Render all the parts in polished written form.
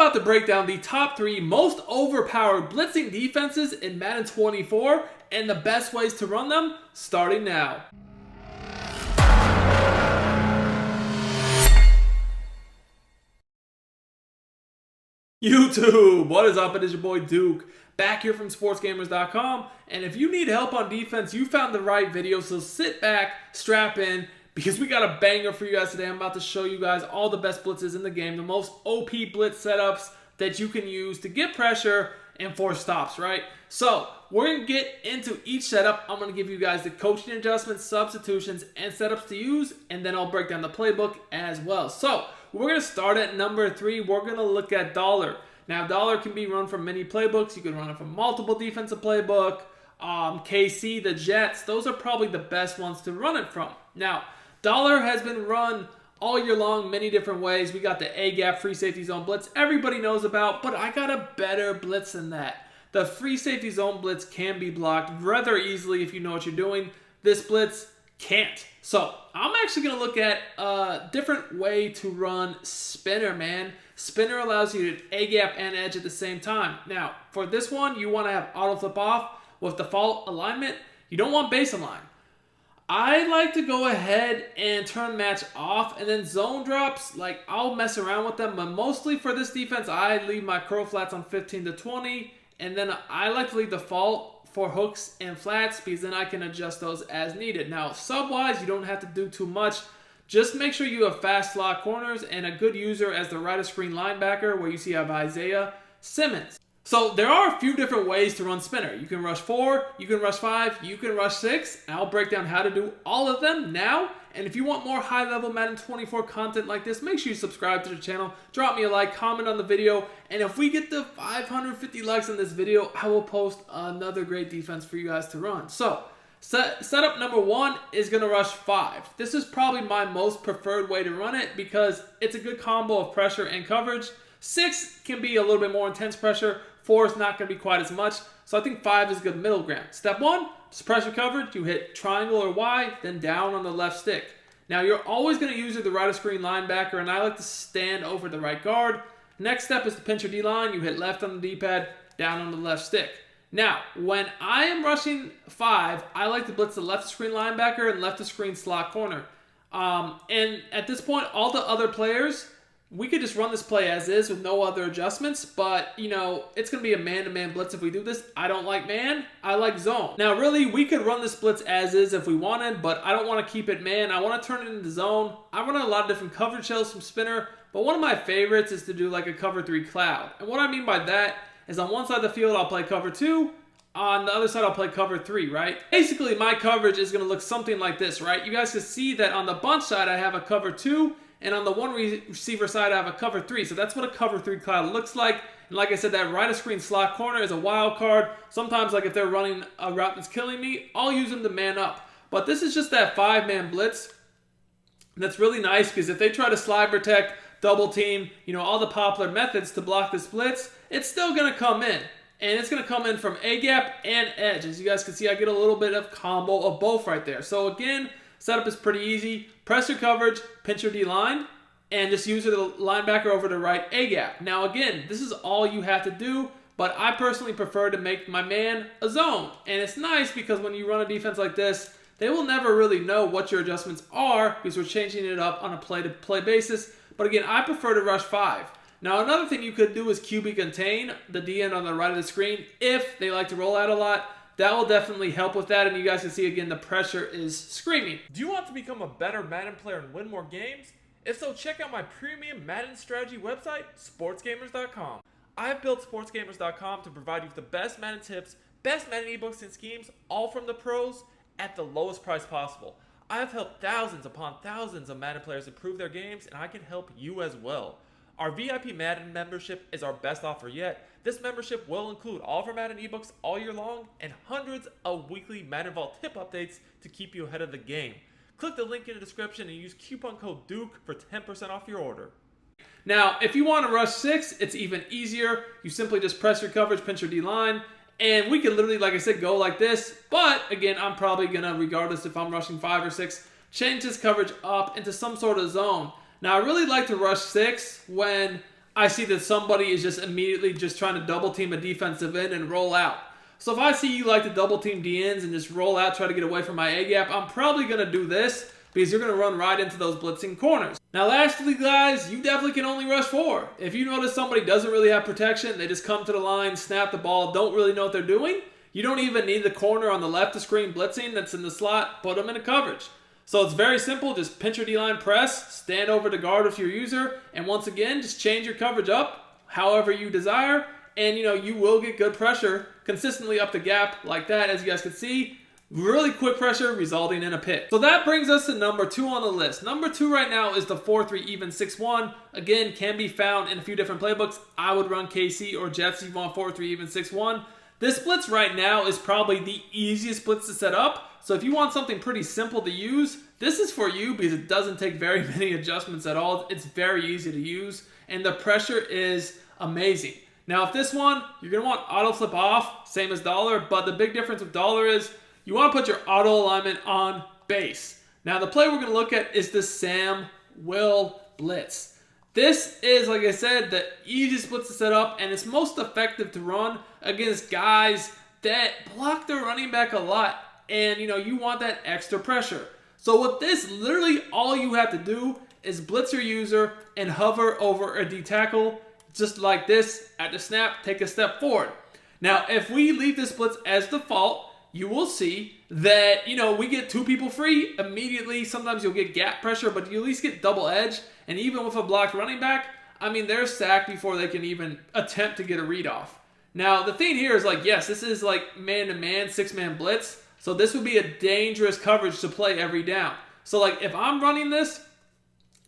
about to break down the top 3 most overpowered blitzing defenses in Madden 24 and the best ways to run them, starting now. YouTube, what is up? It is your boy Duke, back here from sportsgamers.com, and if you need help on defense, you found the right video, so sit back, strap in, because we got a banger for you guys today. I'm about to show you guys all the best blitzes in the game, the most OP blitz setups that you can use to get pressure and force stops, right? So we're going to get into each setup. I'm going to give you guys the coaching adjustments, substitutions, and setups to use, and then I'll break down the playbook as well. So we're going to start at number 3. We're going to look at dollar. Now, dollar can be run from many playbooks. You can run it from multiple defensive playbook. KC, the Jets, those are probably the best ones to run it from. Now, dollar has been run all year long, many different ways. We got the A-gap free safety zone blitz everybody knows about, but I got a better blitz than that. The free safety zone blitz can be blocked rather easily if you know what you're doing. This blitz can't. So I'm actually going to look at a different way to run spinner, man. Spinner allows you to A-gap and edge at the same time. Now, for this one, you want to have auto flip off with default alignment. You don't want base align. I like to go ahead and turn match off, and then zone drops, like I'll mess around with them, but mostly for this defense, I leave my curl flats on 15 to 20, and then I like to leave default for hooks and flats because then I can adjust those as needed. Now, sub-wise, you don't have to do too much. Just make sure you have fast slot corners and a good user as the right of screen linebacker where you see I have Isaiah Simmons. So there are a few different ways to run spinner. You can rush 4, you can rush 5, you can rush 6. And I'll break down how to do all of them now. And if you want more high-level Madden 24 content like this, make sure you subscribe to the channel, drop me a like, comment on the video, and if we get to 550 likes on this video, I will post another great defense for you guys to run. So, setup number 1 is going to rush 5. This is probably my most preferred way to run it because it's a good combo of pressure and coverage. 6 can be a little bit more intense pressure. 4 is not going to be quite as much. So I think 5 is a good middle ground. Step 1, is pressure coverage. You hit triangle or Y, then down on the left stick. Now you're always going to use the right of screen linebacker, and I like to stand over the right guard. Next step is to pinch your D-line. You hit left on the D-pad, down on the left stick. Now, when I am rushing 5, I like to blitz the left of screen linebacker and left of screen slot corner. And at this point, all the other players, we could just run this play as is with no other adjustments, but, you know, it's going to be a man-to-man blitz if we do this. I don't like man, I like zone. Now, really, we could run this blitz as is if we wanted, but I don't want to keep it man. I want to turn it into zone. I run a lot of different coverage shells from spinner, but one of my favorites is to do like a cover 3 cloud. And what I mean by that is on one side of the field, I'll play cover 2. On the other side, I'll play cover 3, right? Basically, my coverage is going to look something like this, right? You guys can see that on the bunch side, I have a cover 2. And on the one receiver side, I have a cover 3. So that's what a cover 3 cloud looks like. And like I said, that right of screen slot corner is a wild card. Sometimes, like if they're running a route that's killing me, I'll use them to man up. But this is just that 5-man blitz. And that's really nice because if they try to slide protect, double team, you know, all the popular methods to block this blitz, it's still going to come in. And it's going to come in from A-gap and edge. As you guys can see, I get a little bit of combo of both right there. So again, setup is pretty easy. Press your coverage, pinch your D-line, and just use the linebacker over the right A-gap. Now again, this is all you have to do, but I personally prefer to make my man a zone. And it's nice because when you run a defense like this, they will never really know what your adjustments are because we're changing it up on a play-to-play basis. But again, I prefer to rush 5. Now another thing you could do is QB contain the D-end on the right of the screen if they like to roll out a lot. That will definitely help with that, and you guys can see, again, the pressure is screaming. Do you want to become a better Madden player and win more games? If so, check out my premium Madden strategy website, sportsgamers.com. I have built sportsgamers.com to provide you with the best Madden tips, best Madden ebooks and schemes, all from the pros at the lowest price possible. I have helped thousands upon thousands of Madden players improve their games, and I can help you as well. Our VIP Madden membership is our best offer yet. This membership will include all of our Madden ebooks all year long and hundreds of weekly Madden Vault tip updates to keep you ahead of the game. Click the link in the description and use coupon code DUKE for 10% off your order. Now, if you want to rush 6, it's even easier. You simply just press your coverage, pinch your D-line, and we can literally, like I said, go like this. But, again, I'm probably going to, regardless if I'm rushing 5 or 6, change this coverage up into some sort of zone. Now, I really like to rush 6 when I see that somebody is just immediately just trying to double team a defensive end and roll out. So if I see you like to double team DNs and just roll out, try to get away from my A gap, I'm probably going to do this because you're going to run right into those blitzing corners. Now lastly, guys, you definitely can only rush 4. If you notice somebody doesn't really have protection, they just come to the line, snap the ball, don't really know what they're doing, you don't even need the corner on the left of screen blitzing that's in the slot, put them into coverage. So it's very simple, just pinch your D-line press, stand over to guard with your user, and once again, just change your coverage up however you desire, and you will get good pressure consistently up the gap like that, as you guys can see. Really quick pressure resulting in a pick. So that brings us to number 2 on the list. Number 2 right now is the 4-3 even 6-1. Again, can be found in a few different playbooks. I would run KC or Jets if you want 4-3 even 6-1. This blitz right now is probably the easiest blitz to set up. So if you want something pretty simple to use, this is for you because it doesn't take very many adjustments at all. It's very easy to use and the pressure is amazing. Now if this one, you're going to want auto flip off, same as dollar, but the big difference with dollar is you want to put your auto alignment on base. Now the play we're going to look at is the Sam Will blitz. This is, like I said, the easiest blitz to set up and it's most effective to run against guys that block their running back a lot and you want that extra pressure. So with this, literally all you have to do is blitz your user and hover over a D tackle just like this. At the snap, take a step forward. Now if we leave this blitz as default, you will see that, we get 2 people free immediately. Sometimes you'll get gap pressure, but you at least get double edge. And even with a blocked running back, they're sacked before they can even attempt to get a read off. Now, the thing here is yes, this is like man-to-man, 6-man blitz. So this would be a dangerous coverage to play every down. So if I'm running this,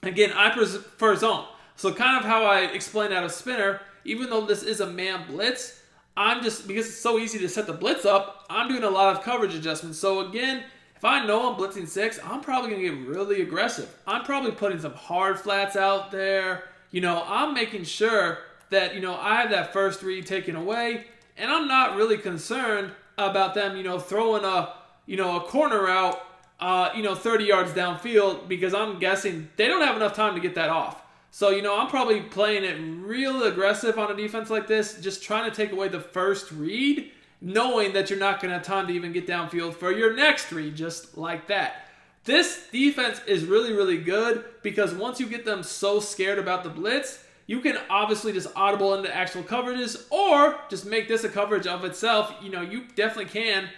again, I prefer zone. So kind of how I explained out of spinner, even though this is a man blitz, because it's so easy to set the blitz up, I'm doing a lot of coverage adjustments. So again, if I know I'm blitzing 6, I'm probably going to get really aggressive. I'm probably putting some hard flats out there. I'm making sure that, I have that first read taken away, and I'm not really concerned about them, throwing a corner out, 30 yards downfield because I'm guessing they don't have enough time to get that off. So, I'm probably playing it real aggressive on a defense like this, just trying to take away the first read, knowing that you're not going to have time to even get downfield for your next read, just like that. This defense is really, really good because once you get them so scared about the blitz, you can obviously just audible into actual coverages or just make this a coverage of itself. You definitely can,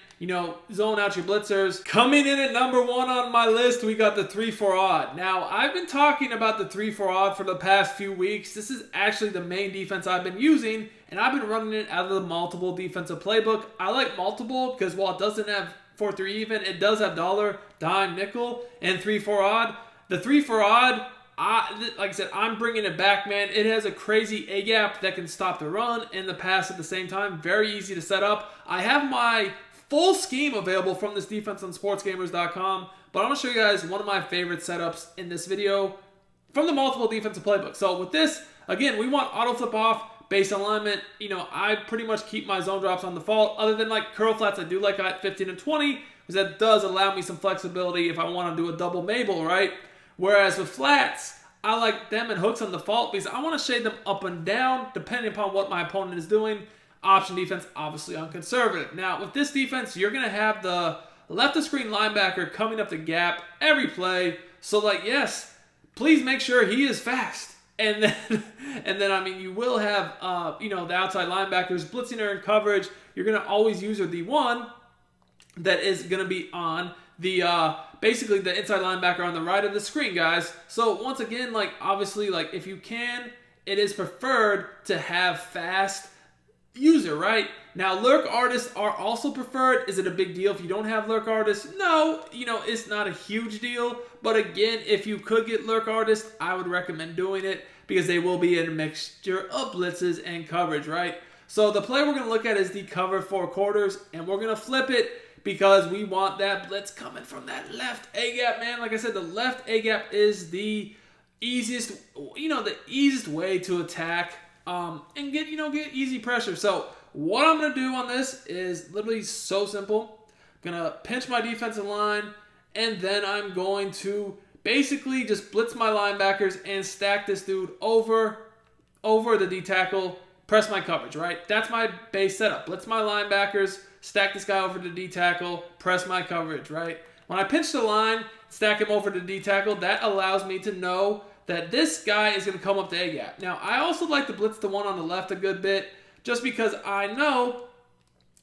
zone out your blitzers. Coming in at number 1 on my list, we got the 3-4 odd. Now, I've been talking about the 3-4 odd for the past few weeks. This is actually the main defense I've been using, and I've been running it out of the multiple defensive playbook. I like multiple because while it doesn't have 4-3 even, it does have dollar, dime, nickel, and 3-4 odd. The 3-4 odd, like I said, I'm bringing it back, man. It has a crazy A-gap that can stop the run and the pass at the same time. Very easy to set up. I have my full scheme available from this defense on sportsgamers.com, but I'm going to show you guys one of my favorite setups in this video from the multiple defensive playbook. So with this, again, we want auto flip off, base alignment. I pretty much keep my zone drops on default, other than curl flats I do like at 15 and 20, because that does allow me some flexibility if I want to do a double Mabel, right? Whereas with flats, I like them and hooks on default because I want to shade them up and down depending upon what my opponent is doing. Option defense, obviously on conservative. Now, with this defense, you're going to have the left of screen linebacker coming up the gap every play. So, yes, please make sure he is fast. And then, you will have, the outside linebackers blitzing her in coverage. You're going to always use her D1 that is going to be on the, basically the inside linebacker on the right of the screen, guys. So, once again, obviously, if you can, it is preferred to have fast user, right? Now, lurk artists are also preferred. Is it a big deal if you don't have lurk artists? No, it's not a huge deal. But again, if you could get lurk artists, I would recommend doing it because they will be in a mixture of blitzes and coverage, right? So the play we're going to look at is the cover 4 quarters, and we're going to flip it because we want that blitz coming from that left A-gap, man. Like I said, the left A-gap is the easiest, the easiest way to attack and get easy pressure. So what I'm going to do on this is literally so simple. I'm going to pinch my defensive line, and then I'm going to basically just blitz my linebackers and stack this dude over over the D tackle, press my coverage, right? That's my base setup. Blitz my linebackers, stack this guy over the D tackle, press my coverage, right? When I pinch the line, stack him over the D tackle, that allows me to know that this guy is going to come up the A-gap. Now, I also like to blitz the one on the left a good bit, just because I know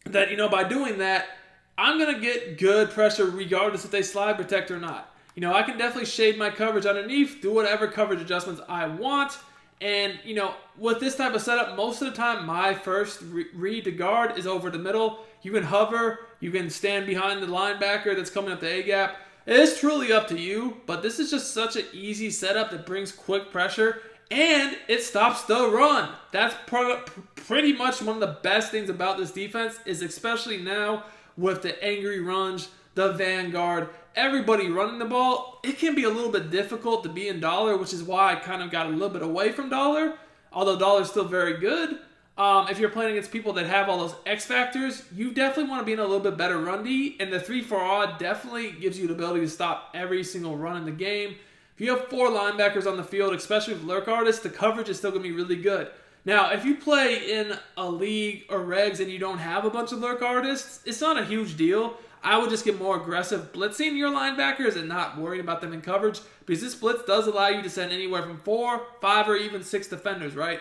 that, by doing that, I'm going to get good pressure regardless if they slide protect or not. I can definitely shade my coverage underneath, do whatever coverage adjustments I want. And, with this type of setup, most of the time, my first read to guard is over the middle. You can hover. You can stand behind the linebacker that's coming up the A-gap. It is truly up to you, but this is just such an easy setup that brings quick pressure, and it stops the run. That's pretty much one of the best things about this defense, is especially now with the angry runs, the vanguard, everybody running the ball, it can be a little bit difficult to be in dollar, which is why I kind of got a little bit away from dollar, although dollar is still very good. If you're playing against people that have all those X factors, you definitely want to be in a little bit better run D, and the 3-4 odd definitely gives you the ability to stop every single run in the game. If you have 4 linebackers on the field, especially with lurk artists, the coverage is still going to be really good. Now, if you play in a league or regs and you don't have a bunch of lurk artists, it's not a huge deal. I would just get more aggressive blitzing your linebackers and not worrying about them in coverage, because this blitz does allow you to send anywhere from 4, 5, or even 6 defenders, right?